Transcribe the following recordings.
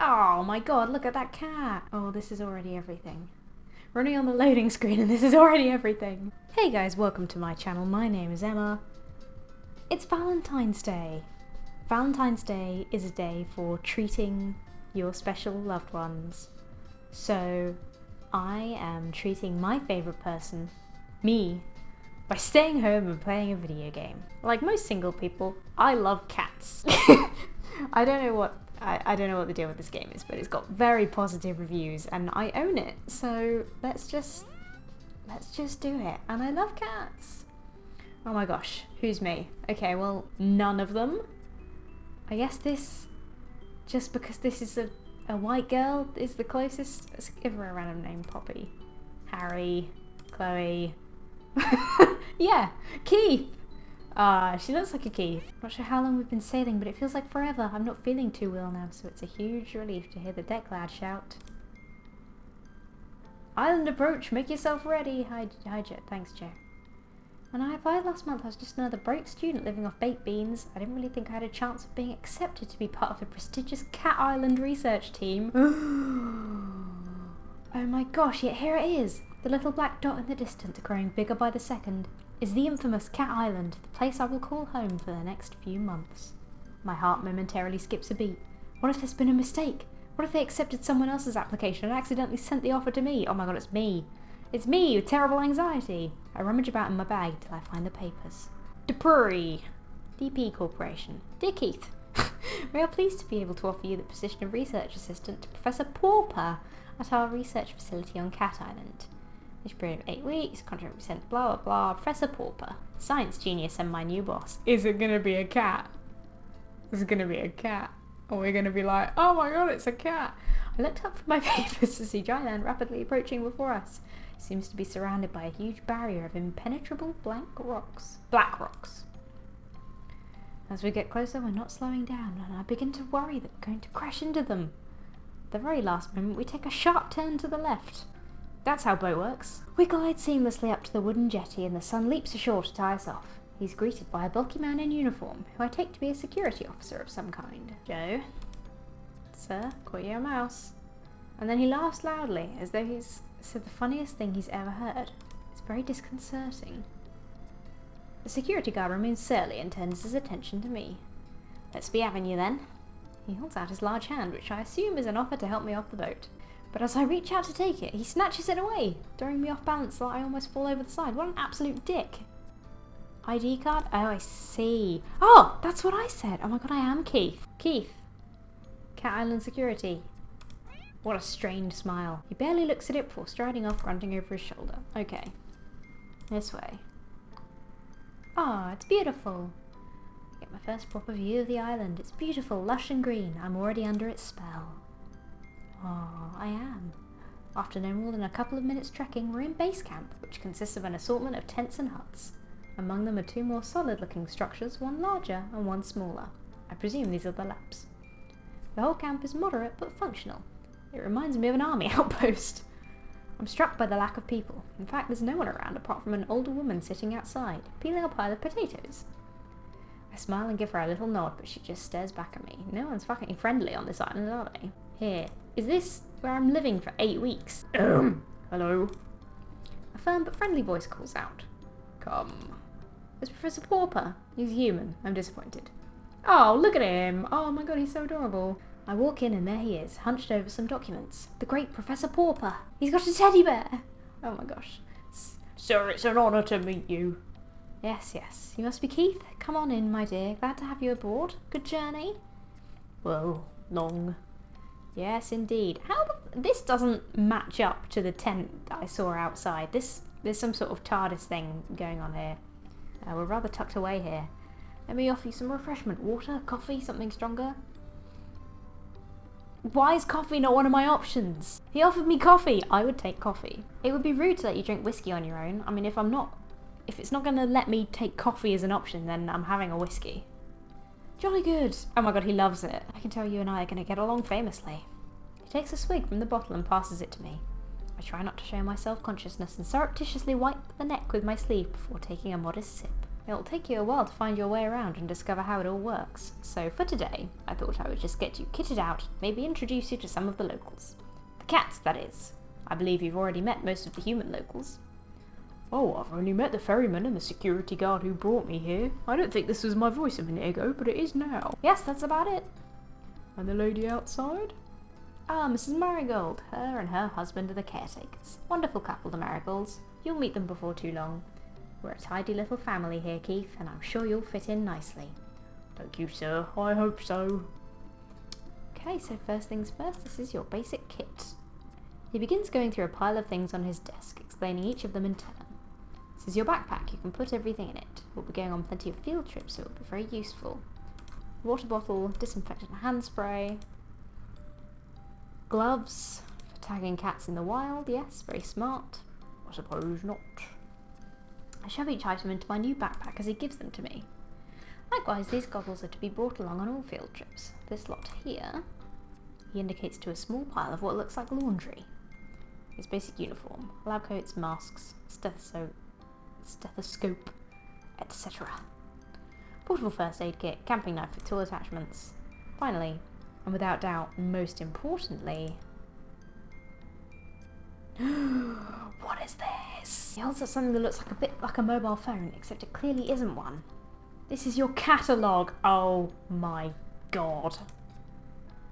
Oh my god, look at that cat. Oh, this is already everything. We're only on the loading screen and this is already everything. Hey guys, welcome to my channel. My name is Emma. It's Valentine's Day. Valentine's Day is a day for treating your special loved ones. So I am treating my favourite person, me, by staying home and playing a video game. Like most single people, I love cats. I don't know what the deal with this game is, but it's got very positive reviews and I own it. So let's just do it. And I love cats. Oh my gosh, who's me? Okay, well, none of them. I guess this, just because this is a white girl, is the closest. Let's give her a random name. Poppy, Harry, Chloe. Yeah, Keith. She looks like a Keith. Not sure how long we've been sailing, but it feels like forever. I'm not feeling too well now, so it's a huge relief to hear the deck lad shout. Island approach, make yourself ready. Hi Jet, thanks Joe. When I applied last month, I was just another broke student living off baked beans. I didn't really think I had a chance of being accepted to be part of the prestigious Cat Island research team. Oh my gosh, yet here it is. The little black dot in the distance, growing bigger by the second, is the infamous Cat Island, the place I will call home for the next few months. My heart momentarily skips a beat. What if there's been a mistake? What if they accepted someone else's application and accidentally sent the offer to me? Oh my god, it's me. It's me with terrible anxiety. I rummage about in my bag till I find the papers. Dupree, DP Corporation. Dear Keith, we are pleased to be able to offer you the position of research assistant to Professor Purrfect at our research facility on Cat Island. This period of 8 weeks, contract we sent blah blah blah, Professor Purrfect, science genius and my new boss. Is it gonna be a cat? Is it gonna be a cat? Or we're gonna be like, oh my god, it's a cat. I looked up from my papers to see dry land rapidly approaching before us. It seems to be surrounded by a huge barrier of impenetrable black rocks. As we get closer, we're not slowing down, and I begin to worry that we're going to crash into them. At the very last moment, we take a sharp turn to the left. That's how boat works. We glide seamlessly up to the wooden jetty and the sun leaps ashore to tie us off. He's greeted by a bulky man in uniform, who I take to be a security officer of some kind. Joe? Sir, caught you a mouse. And then he laughs loudly, as though he's said the funniest thing he's ever heard. It's very disconcerting. The security guard remains surly and turns his attention to me. Let's be having you then. He holds out his large hand, which I assume is an offer to help me off the boat. But as I reach out to take it, he snatches it away, throwing me off balance so that I almost fall over the side. What an absolute dick. ID card? Oh, I see. Oh, that's what I said. Oh my god, I am Keith. Keith. Cat Island Security. What a strained smile. He barely looks at it before striding off, grunting over his shoulder. Okay. This way. Ah, it's beautiful. Get my first proper view of the island. It's beautiful, lush and green. I'm already under its spell. Oh, I am. After no more than a couple of minutes trekking, we're in base camp, which consists of an assortment of tents and huts. Among them are two more solid-looking structures, one larger and one smaller. I presume these are the labs. The whole camp is moderate but functional. It reminds me of an army outpost. I'm struck by the lack of people. In fact, there's no one around apart from an older woman sitting outside, peeling a pile of potatoes. I smile and give her a little nod, but she just stares back at me. No one's fucking friendly on this island, are they? Here. Is this where I'm living for 8 weeks? Hello? A firm but friendly voice calls out. Come. It's Professor Purrfect. He's human. I'm disappointed. Oh, look at him. Oh my god, he's so adorable. I walk in and there he is, hunched over some documents. The great Professor Purrfect. He's got a teddy bear. Oh my gosh. Sir, it's an honour to meet you. Yes, yes. You must be Keith. Come on in, my dear. Glad to have you aboard. Good journey? Well, long. Yes, indeed. This doesn't match up to the tent that I saw outside. There's some sort of TARDIS thing going on here. We're rather tucked away here. Let me offer you some refreshment. Water, coffee, something stronger. Why is coffee not one of my options? He offered me coffee. I would take coffee. It would be rude to let you drink whiskey on your own. I mean, if it's not going to let me take coffee as an option, then I'm having a whiskey. Jolly good. Oh my god, he loves it. I can tell you and I are going to get along famously. He takes a swig from the bottle and passes it to me. I try not to show my self-consciousness and surreptitiously wipe the neck with my sleeve before taking a modest sip. It'll take you a while to find your way around and discover how it all works. So for today, I thought I would just get you kitted out, maybe introduce you to some of the locals. The cats, that is. I believe you've already met most of the human locals. Oh, I've only met the ferryman and the security guard who brought me here. I don't think this was my voice a minute ago, but it is now. Yes, that's about it. And the lady outside? Ah, Mrs. Marigold. Her and her husband are the caretakers. Wonderful couple, the Marigolds. You'll meet them before too long. We're a tidy little family here, Keith, and I'm sure you'll fit in nicely. Thank you, sir. I hope so. Okay, so first things first, this is your basic kit. He begins going through a pile of things on his desk, explaining each of them in turn. This is your backpack. You can put everything in it. We'll be going on plenty of field trips, so it'll be very useful. Water bottle, disinfectant hand spray, gloves for tagging cats in the wild, yes, very smart. I suppose not. I shove each item into my new backpack as he gives them to me. Likewise, these goggles are to be brought along on all field trips. This lot here, he indicates to a small pile of what looks like laundry. His basic uniform, lab coats, masks, stethoscope, etc. Portable first aid kit, camping knife with tool attachments. Finally, and without doubt, most importantly... What is this? He holds up something that looks like a bit like a mobile phone, except it clearly isn't one. This is your catalogue. Oh my god.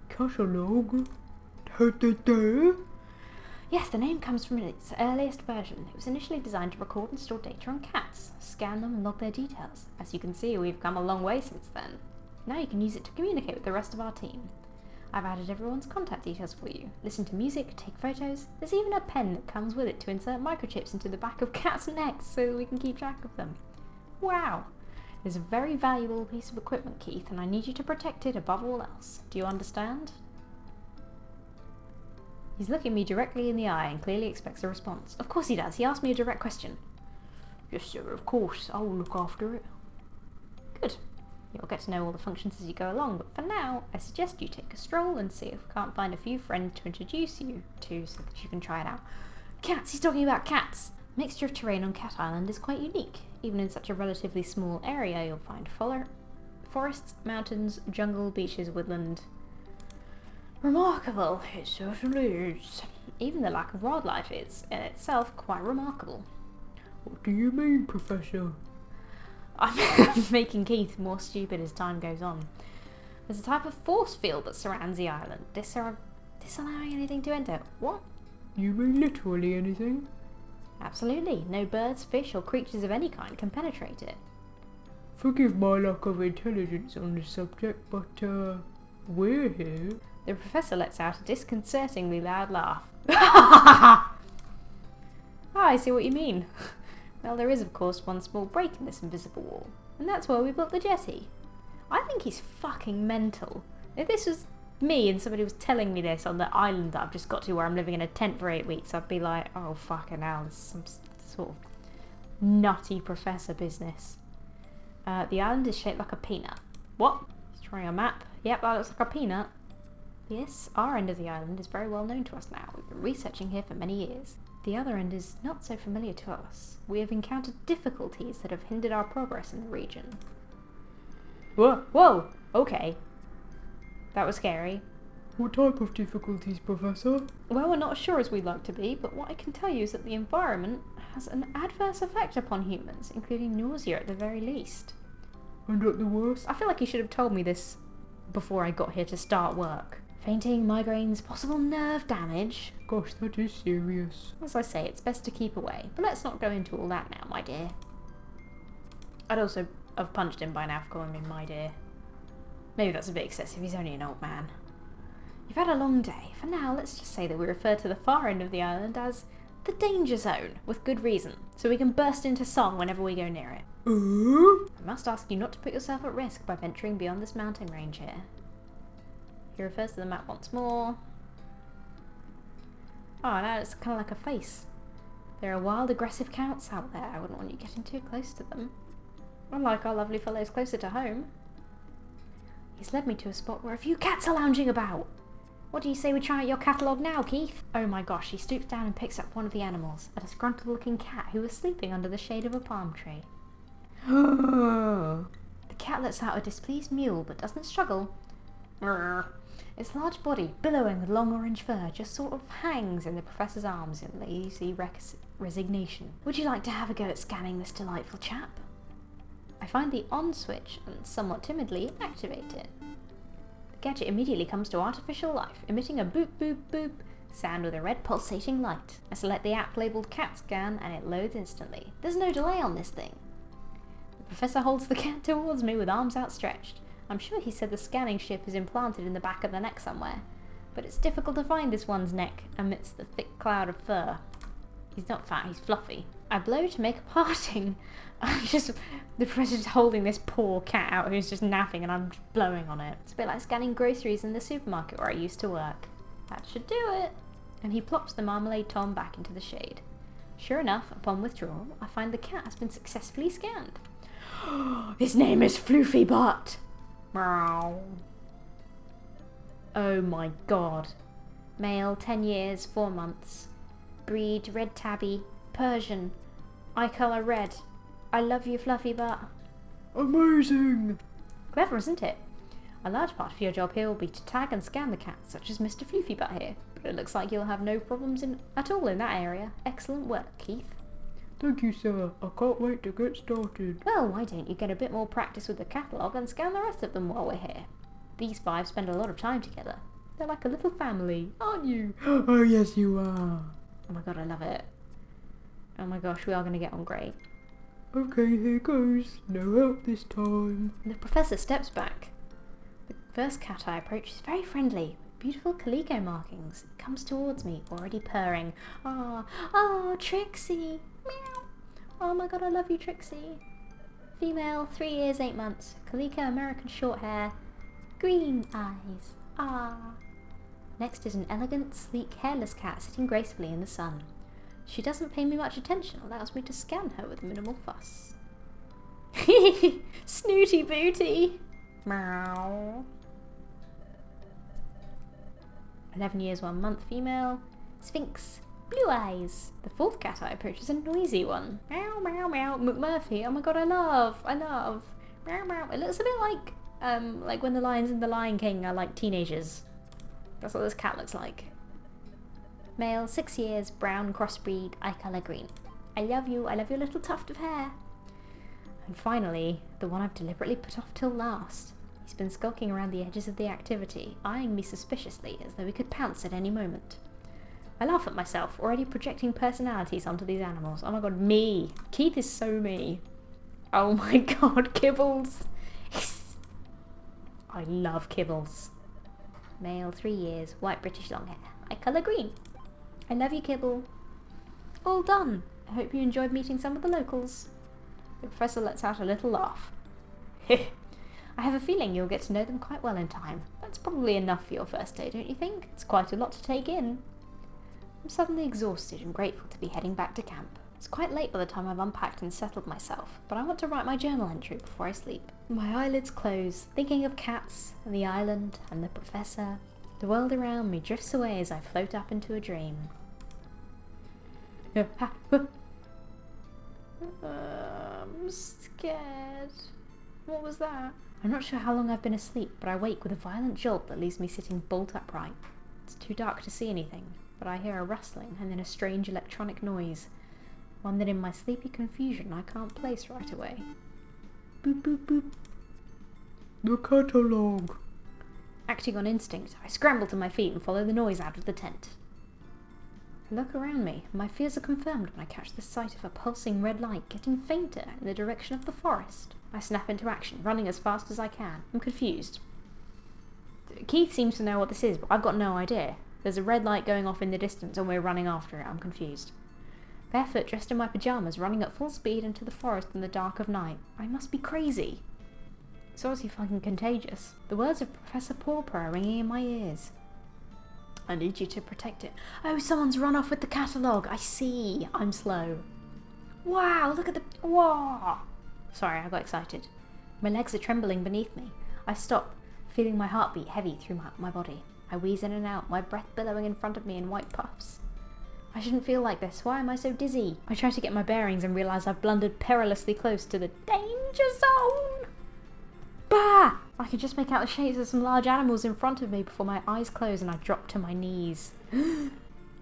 Catalogue? Yes, the name comes from its earliest version. It was initially designed to record and store data on cats, scan them and log their details. As you can see, we've come a long way since then. Now you can use it to communicate with the rest of our team. I've added everyone's contact details for you. Listen to music, take photos. There's even a pen that comes with it to insert microchips into the back of cats' necks so that we can keep track of them. Wow! It is a very valuable piece of equipment, Keith, and I need you to protect it above all else. Do you understand? He's looking me directly in the eye and clearly expects a response. Of course he does. He asked me a direct question. Yes, sir, of course. I'll look after it. Good. You'll get to know all the functions as you go along, but for now, I suggest you take a stroll and see if we can't find a few friends to introduce you to so that you can try it out. Cats! He's talking about cats! Mixture of terrain on Cat Island is quite unique. Even in such a relatively small area, you'll find forests, mountains, jungle, beaches, woodland. Remarkable, it certainly is. Even the lack of wildlife is, in itself, quite remarkable. What do you mean, Professor? I'm making Keith more stupid as time goes on. There's a type of force field that surrounds the island, disallowing anything to enter. What? You mean literally anything? Absolutely. No birds, fish, or creatures of any kind can penetrate it. Forgive my lack of intelligence on this subject, but, we're here. The professor lets out a disconcertingly loud laugh. Ah, I see what you mean. Well, there is of course one small break in this invisible wall, and that's where we built the jetty. I think he's fucking mental. If this was me and somebody was telling me this on the island that I've just got to where I'm living in a tent for 8 weeks, I'd be like, oh fucking hell, this is some sort of nutty professor business. The island is shaped like a peanut. What? He's drawing a map. Yep, that looks like a peanut. Yes, our end of the island is very well known to us now. We've been researching here for many years. The other end is not so familiar to us. We have encountered difficulties that have hindered our progress in the region. Whoa! Okay. That was scary. What type of difficulties, Professor? Well, we're not as sure as we'd like to be, but what I can tell you is that the environment has an adverse effect upon humans, including nausea at the very least. And at the worst? I feel like you should have told me this before I got here to start work. Fainting, migraines, possible nerve damage. Gosh, that is serious. As I say, it's best to keep away. But let's not go into all that now, my dear. I'd also have punched him by now for calling me my dear. Maybe that's a bit excessive, he's only an old man. You've had a long day. For now, let's just say that we refer to the far end of the island as the danger zone, with good reason, so we can burst into song whenever we go near it. I must ask you not to put yourself at risk by venturing beyond this mountain range here. He refers to the map once more. Oh, now it's kind of like a face. There are wild, aggressive counts out there. I wouldn't want you getting too close to them. Unlike our lovely fellows closer to home. He's led me to a spot where a few cats are lounging about. What do you say we try out your catalogue now, Keith? Oh my gosh, he stoops down and picks up one of the animals, a disgruntled-looking cat who was sleeping under the shade of a palm tree. The cat lets out a displeased mew but doesn't struggle. Its large body, billowing with long orange fur, just sort of hangs in the professor's arms in lazy resignation. Would you like to have a go at scanning this delightful chap? I find the on switch and somewhat timidly activate it. The gadget immediately comes to artificial life, emitting a boop boop boop sound with a red pulsating light. I select the app labelled cat scan and it loads instantly. There's no delay on this thing. The professor holds the cat towards me with arms outstretched. I'm sure he said the scanning chip is implanted in the back of the neck somewhere, but it's difficult to find this one's neck amidst the thick cloud of fur. He's not fat, he's fluffy. I blow to make a parting. The professor's holding this poor cat out who's just napping and I'm just blowing on it. It's a bit like scanning groceries in the supermarket where I used to work. That should do it. And he plops the Marmalade Tom back into the shade. Sure enough, upon withdrawal, I find the cat has been successfully scanned. His name is Floofy Butt. Meow. Oh my god. Male, 10 years, 4 months. Breed, red tabby. Persian. Eye colour red. I love you, Fluffy Butt. Amazing! Clever, isn't it? A large part of your job here will be to tag and scan the cats, such as Mr. Floofy Butt here. But it looks like you'll have no problems at all in that area. Excellent work, Keith. Thank you, sir. I can't wait to get started. Well, why don't you get a bit more practice with the catalogue and scan the rest of them while we're here? These 5 spend a lot of time together. They're like a little family, aren't you? Oh, yes, you are. Oh my god, I love it. Oh my gosh, we are going to get on great. Okay, here goes. No help this time. The professor steps back. The first cat I approach is very friendly, with beautiful calico markings. It comes towards me, already purring. Ah, Trixie. Meow. Oh my god, I love you, Trixie. Female, 3 years, 8 months. Calico American short hair. Green eyes. Ah. Next is an elegant, sleek, hairless cat sitting gracefully in the sun. She doesn't pay me much attention, allows me to scan her with minimal fuss. Snooty booty! Meow. 11 years, 1 month female. Sphinx. Blue eyes. The 4th cat I approach is a noisy one. Meow, meow, meow. McMurphy. Oh my god, I love. Meow, meow. It looks a bit like when the lions in The Lion King are like teenagers. That's what this cat looks like. Male, 6 years, brown, crossbreed, eye colour green. I love your little tuft of hair. And finally, the one I've deliberately put off till last. He's been skulking around the edges of the activity, eyeing me suspiciously as though he could pounce at any moment. I laugh at myself, already projecting personalities onto these animals. Oh my god, me! Keith is so me. Oh my god, Kibbles! I love Kibbles. Male, 3 years, white British long hair, eye colour green. I love you, Kibble. All done. I hope you enjoyed meeting some of the locals. The professor lets out a little laugh. I have a feeling you'll get to know them quite well in time. That's probably enough for your first day, don't you think? It's quite a lot to take in. I'm suddenly exhausted and grateful to be heading back to camp. It's quite late by the time I've unpacked and settled myself, but I want to write my journal entry before I sleep. My eyelids close, thinking of cats, and the island, and the professor. The world around me drifts away as I float up into a dream. I'm scared. What was that? I'm not sure how long I've been asleep, but I wake with a violent jolt that leaves me sitting bolt upright. It's too dark to see anything, but I hear a rustling and then a strange electronic noise, one that in my sleepy confusion I can't place right away. Boop boop boop. The catalogue. Acting on instinct, I scramble to my feet and follow the noise out of the tent. I look around me, and my fears are confirmed when I catch the sight of a pulsing red light getting fainter in the direction of the forest. I snap into action, running as fast as I can. I'm confused. Keith seems to know what this is, but I've got no idea. There's a red light going off in the distance and we're running after it. I'm confused. Barefoot, dressed in my pyjamas, running at full speed into the forest in the dark of night. I must be crazy. It's obviously fucking contagious. The words of Professor Purrfect are ringing in my ears. I need you to protect it. Oh, someone's run off with the catalogue. I see. I'm slow. Wow, look at the... Whoa! Sorry, I got excited. My legs are trembling beneath me. I stop, feeling my heartbeat heavy through my body. I wheeze in and out, my breath billowing in front of me in white puffs. I shouldn't feel like this. Why am I so dizzy? I try to get my bearings and realise I've blundered perilously close to the danger danger zone! Bah! I can just make out the shapes of some large animals in front of me before my eyes close and I drop to my knees.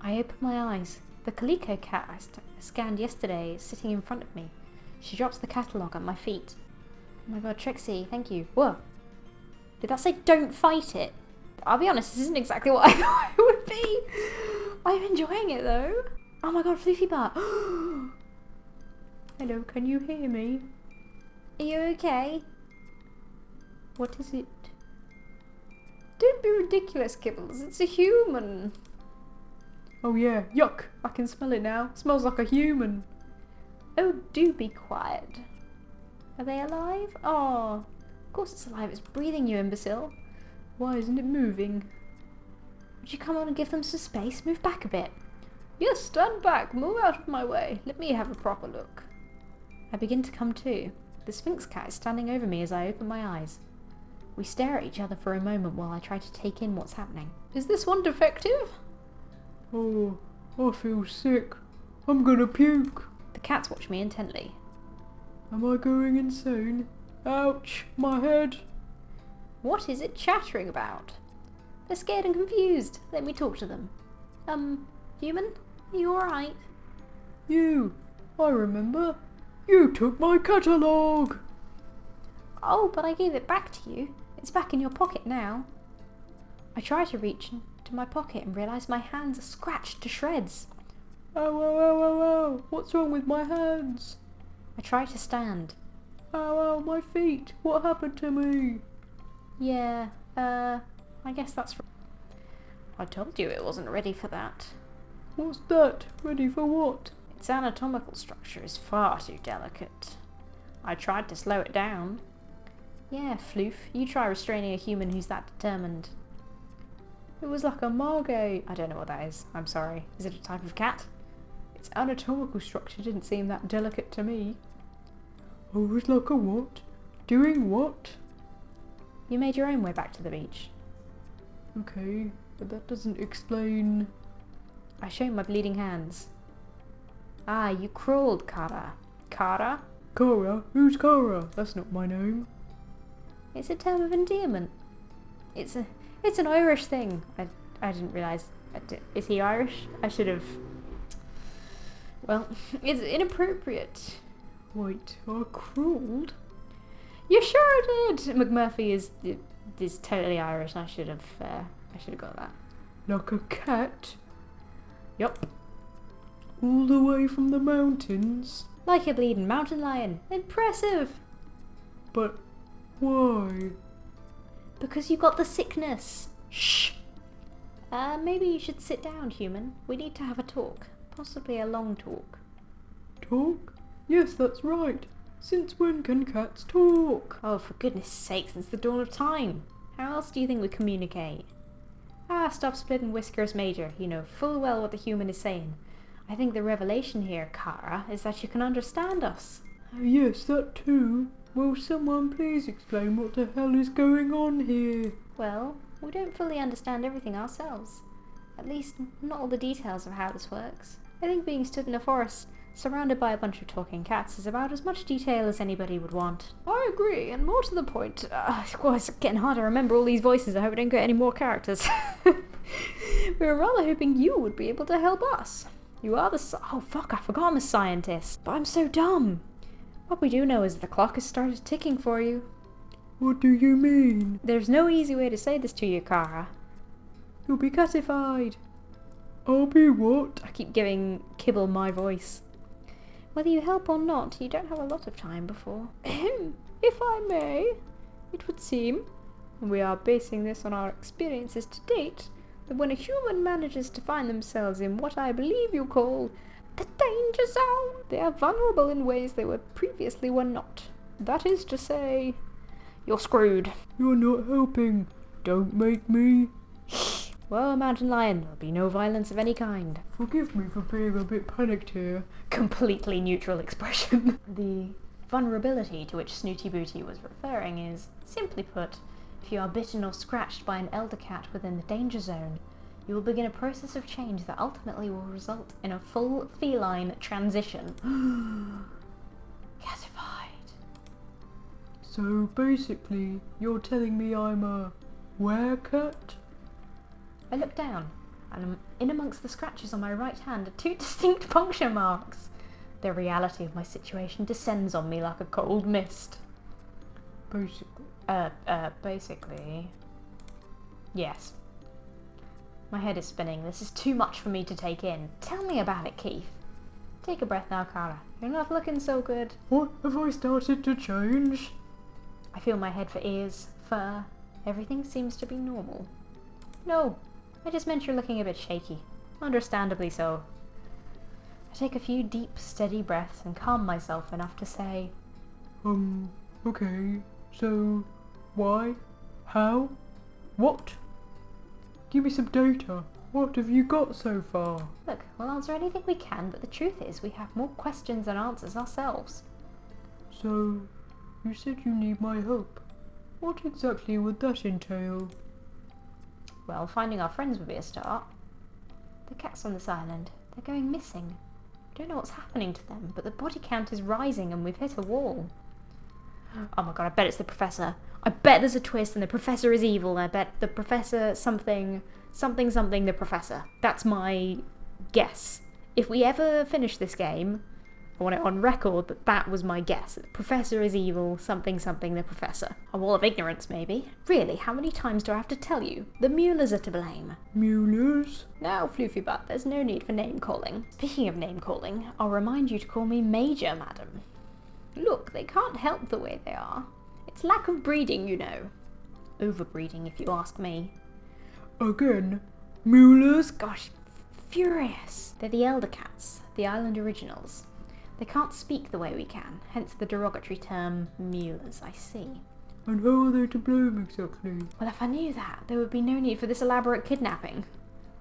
I open my eyes. The Calico cat I scanned yesterday is sitting in front of me. She drops the catalogue at my feet. Oh my god, Trixie, thank you. Whoa. Did that say don't fight it? I'll be honest, this isn't exactly what I thought it would be. I'm enjoying it though. Oh my god, Floofy Butt. Hello, can you hear me? Are you okay? What is it? Don't be ridiculous, Kibbles. It's a human. Oh yeah, yuck. I can smell it now. Smells like a human. Oh, do be quiet. Are they alive? Oh, of course it's alive. It's breathing, you imbecile. Why isn't it moving? Would you come on and give them some space? Move back a bit. Yes, stand back. Move out of my way. Let me have a proper look. I begin to come to. The Sphinx Cat is standing over me as I open my eyes. We stare at each other for a moment while I try to take in what's happening. Is this one defective? Oh, I feel sick. I'm gonna puke. The cats watch me intently. Am I going insane? Ouch, my head. What is it chattering about? They're scared and confused. Let me talk to them. Human? Are you alright? You, I remember. You took my catalogue. Oh, but I gave it back to you. It's back in your pocket now. I try to reach into my pocket and realise my hands are scratched to shreds. Ow, ow, ow, ow, ow. What's wrong with my hands? I try to stand. Ow, ow, my feet. What happened to me? Yeah, I guess that's... I told you it wasn't ready for that. What's that? Ready for what? Its anatomical structure is far too delicate. I tried to slow it down. Yeah, Floof, you try restraining a human who's that determined. It was like a margay. I don't know what that is. I'm sorry. Is it a type of cat? Its anatomical structure didn't seem that delicate to me. Oh, it was like a what? Doing what? You made your own way back to the beach. Okay, but that doesn't explain... I show my bleeding hands. Ah, you crawled, Kara. Kara? Kara? Who's Kara? That's not my name. It's a term of endearment. It's an Irish thing. I didn't realise. Is he Irish? I should have... Well, it's inappropriate. Wait, I crawled? You sure did! McMurphy is totally Irish and I should have got that. Like a cat? Yup. All the way from the mountains? Like a bleeding mountain lion. Impressive! But why? Because you got the sickness. Shh! Maybe you should sit down, human. We need to have a talk. Possibly a long talk. Talk? Yes, that's right. Since when can cats talk? Oh, for goodness sake, since the dawn of time. How else do you think we communicate? Ah, stop splitting whiskers, Major. You know full well what the human is saying. I think the revelation here, Kara, is that you can understand us. Yes, that too. Will someone please explain what the hell is going on here? Well, we don't fully understand everything ourselves. At least, not all the details of how this works. I think being stood in a forest, surrounded by a bunch of talking cats, is about as much detail as anybody would want. I agree, and more to the point, well, it's getting hard to remember all these voices. I hope I don't get any more characters. we were rather hoping you would be able to help us. You are oh fuck, I forgot I'm a scientist. But I'm so dumb. What we do know is that the clock has started ticking for you. What do you mean? There's no easy way to say this to you, Kara. You'll be catified. I'll be what? I keep giving Kibble my voice. Whether you help or not, you don't have a lot of time before. If I may, it would seem, and we are basing this on our experiences to date, that when a human manages to find themselves in what I believe you call the danger zone, they are vulnerable in ways they previously were not. That is to say, you're screwed. You're not helping. Don't make me. Well, Mountain Lion, there'll be no violence of any kind. Forgive me for being a bit panicked here. Completely neutral expression. The vulnerability to which Snooty Booty was referring is, simply put, if you are bitten or scratched by an elder cat within the danger zone, you will begin a process of change that ultimately will result in a full feline transition. Catified. So basically, you're telling me I'm a werecat? I look down, and in amongst the scratches on my right hand are 2 distinct puncture marks. The reality of my situation descends on me like a cold mist. Basically. Yes. My head is spinning. This is too much for me to take in. Tell me about it, Keith. Take a breath now, Cara. You're not looking so good. What, have I started to change? I feel my head for ears, fur. Everything seems to be normal. No, I just meant you're looking a bit shaky. Understandably so. I take a few deep, steady breaths and calm myself enough to say, Okay. So, why? How? What? Give me some data. What have you got so far? look, we'll answer anything we can, but the truth is we have more questions than answers ourselves. So, you said you need my help. What exactly would that entail? Well, finding our friends would be a start. The cats on this island, they're going missing. I don't know what's happening to them, but the body count is rising and we've hit a wall. Oh my god, I bet it's the professor. I bet there's a twist and the professor is evil. I bet the professor something the professor. That's my guess. If we ever finish this game, I want it on record that that was my guess. The professor is evil, something the professor. A wall of ignorance, maybe. Really, how many times do I have to tell you? The Muellers are to blame. Muellers? Now, Floofy Butt, there's no need for name-calling. Speaking of name-calling, I'll remind you to call me Major, madam. Look, they can't help the way they are. It's lack of breeding, you know. Overbreeding, if you ask me. Again? Muellers? Gosh, furious. They're the elder cats, the island originals. They can't speak the way we can, hence the derogatory term Muellers, I see. And how are they to blame exactly? Well, if I knew that, there would be no need for this elaborate kidnapping.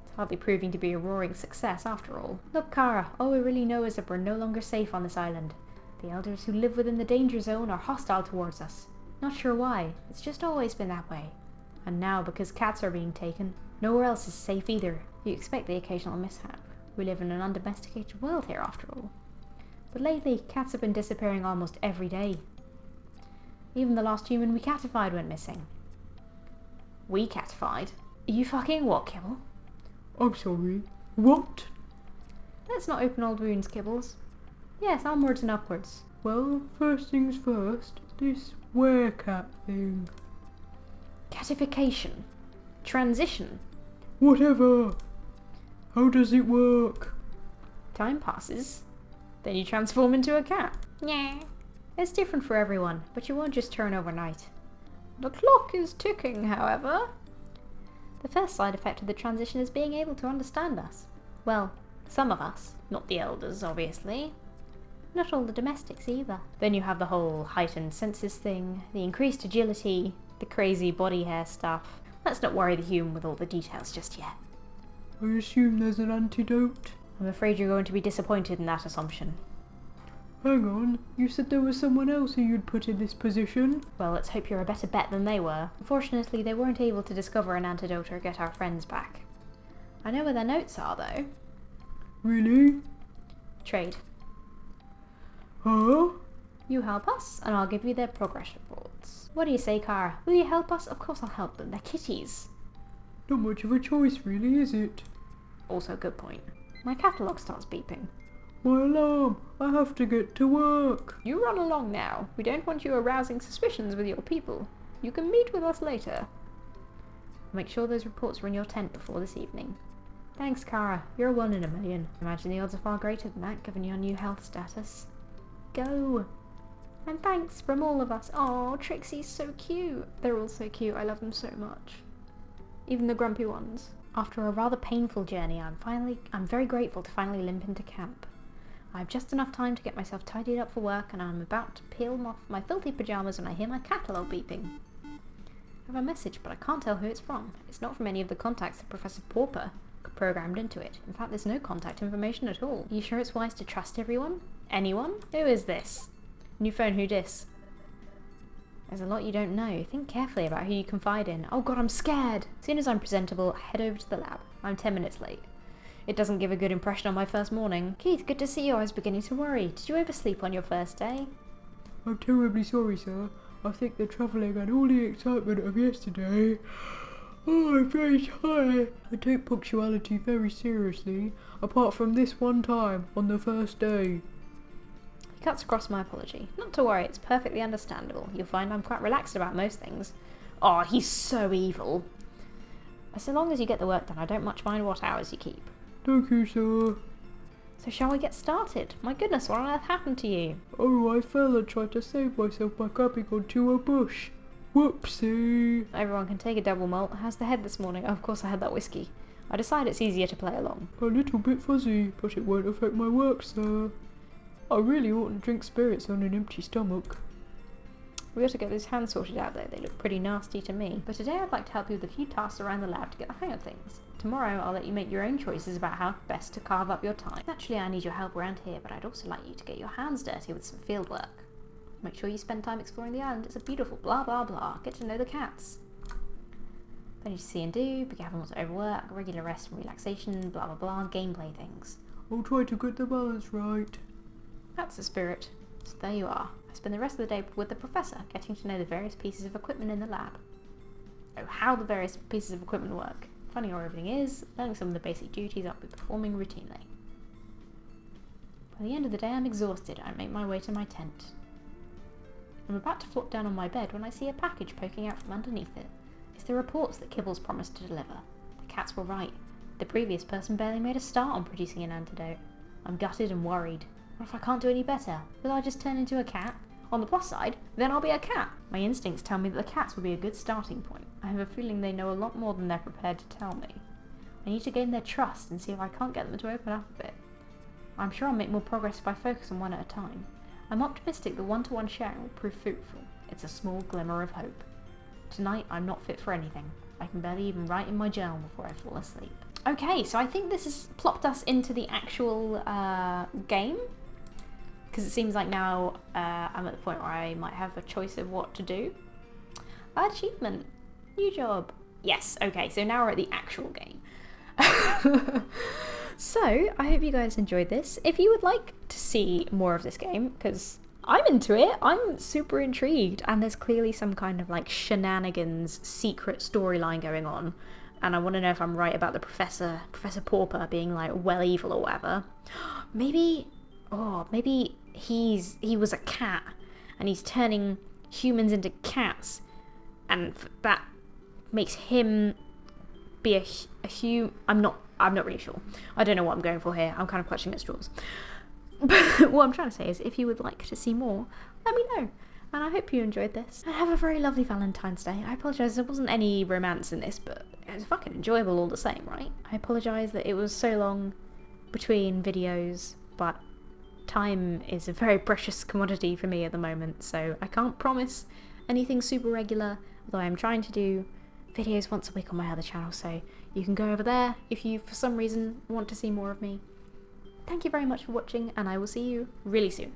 It's hardly proving to be a roaring success after all. Look, Cara, all we really know is that we're no longer safe on this island. The elders who live within the danger zone are hostile towards us. Not sure why, it's just always been that way. And now, because cats are being taken, nowhere else is safe either. You expect the occasional mishap. We live in an undomesticated world here, after all. But lately, cats have been disappearing almost every day. Even the last human we catified went missing. We catified? You fucking what, Kibble? I'm sorry. What? Let's not open old wounds, Kibbles. Yes, onwards and upwards. Well, first things first, this werecat thing. Catification. Transition. Whatever. How does it work? Time passes. Then you transform into a cat. Yeah. It's different for everyone, but you won't just turn overnight. The clock is ticking, however. The first side effect of the transition is being able to understand us. Well, some of us. Not the elders, obviously. Not all the domestics either. Then you have the whole heightened senses thing, the increased agility, the crazy body hair stuff. Let's not worry the human with all the details just yet. I assume there's an antidote? I'm afraid you're going to be disappointed in that assumption. Hang on, you said there was someone else who you'd put in this position? Well, let's hope you're a better bet than they were. Unfortunately, they weren't able to discover an antidote or get our friends back. I know where their notes are, though. Really? Trade. Huh? You help us, and I'll give you their progress reports. What do you say, Cara? Will you help us? Of course I'll help them. They're kitties. Not much of a choice, really, is it? Also a good point. My catalogue starts beeping. My alarm! I have to get to work! You run along now. We don't want you arousing suspicions with your people. You can meet with us later. Make sure those reports are in your tent before this evening. Thanks, Cara. You're 1 in a million. Imagine the odds are far greater than that, given your new health status. Go! And thanks from all of us. Oh, Trixie's so cute. They're all so cute. I love them so much. Even the grumpy ones. After a rather painful journey, I'm very grateful to finally limp into camp. I have just enough time to get myself tidied up for work, and I'm about to peel off my filthy pyjamas when I hear my catalogue beeping. I have a message, but I can't tell who it's from. It's not from any of the contacts that Professor Pauper programmed into it. In fact, there's no contact information at all. Are you sure it's wise to trust everyone? Anyone? Who is this? New phone, who dis? There's a lot you don't know. Think carefully about who you confide in. Oh god, I'm scared! As soon as I'm presentable, head over to the lab. I'm 10 minutes late. It doesn't give a good impression on my first morning. Keith, good to see you. I was beginning to worry. Did you oversleep on your first day? I'm terribly sorry, sir. I think the travelling and all the excitement of yesterday. Oh, I'm very tired. I take punctuality very seriously, apart from this one time on the first day. He cuts across my apology. Not to worry, it's perfectly understandable. You'll find I'm quite relaxed about most things. Oh, he's so evil. So long as you get the work done, I don't much mind what hours you keep. Thank you, sir. So shall we get started? My goodness, what on earth happened to you? Oh, I fell and tried to save myself by grabbing onto a bush. Whoopsie. Everyone can take a double malt. How's the head this morning? Oh, of course I had that whiskey. I decide it's easier to play along. A little bit fuzzy, but it won't affect my work, sir. I really oughtn't drink spirits on an empty stomach. We ought to get those hands sorted out though, they look pretty nasty to me. But today I'd like to help you with a few tasks around the lab to get the hang of things. Tomorrow I'll let you make your own choices about how best to carve up your time. Naturally I need your help around here, but I'd also like you to get your hands dirty with some field work. Make sure you spend time exploring the island, it's a beautiful blah blah blah. Get to know the cats. Plenty to see and do, be careful not to overwork, regular rest and relaxation, blah blah blah, gameplay things. I'll try to get the balance right. That's the spirit. So there you are. I spend the rest of the day with the professor, getting to know the various pieces of equipment in the lab. Oh, how the various pieces of equipment work. Finding out where everything is, learning some of the basic duties I'll be performing routinely. By the end of the day I'm exhausted. I make my way to my tent. I'm about to flop down on my bed when I see a package poking out from underneath it. It's the reports that Kibble's promised to deliver. The cats were right. The previous person barely made a start on producing an antidote. I'm gutted and worried. What if I can't do any better? Will I just turn into a cat? On the plus side, then I'll be a cat. My instincts tell me that the cats would be a good starting point. I have a feeling they know a lot more than they're prepared to tell me. I need to gain their trust and see if I can't get them to open up a bit. I'm sure I'll make more progress if I focus on one at a time. I'm optimistic that one-to-one sharing will prove fruitful. It's a small glimmer of hope. Tonight, I'm not fit for anything. I can barely even write in my journal before I fall asleep. Okay, so I think this has plopped us into the actual game. Because it seems like now I'm at the point where I might have a choice of what to do. Achievement. New job. Yes, okay, so now we're at the actual game. So, I hope you guys enjoyed this. If you would like to see more of this game, because I'm into it, I'm super intrigued, and there's clearly some kind of like shenanigans secret storyline going on, and I want to know if I'm right about the Professor Pauper being like well evil or whatever. Maybe he was a cat, and he's turning humans into cats, and that makes him be a human. I'm not really sure. I don't know what I'm going for here. I'm kind of clutching at straws. But what I'm trying to say is, if you would like to see more, let me know. And I hope you enjoyed this. And have a very lovely Valentine's Day. I apologise, there wasn't any romance in this, but it was fucking enjoyable all the same, right? I apologise that it was so long between videos, but time is a very precious commodity for me at the moment, so I can't promise anything super regular, although I'm trying to do videos once a week on my other channel, so you can go over there if you for some reason want to see more of me. Thank you very much for watching, and I will see you really soon.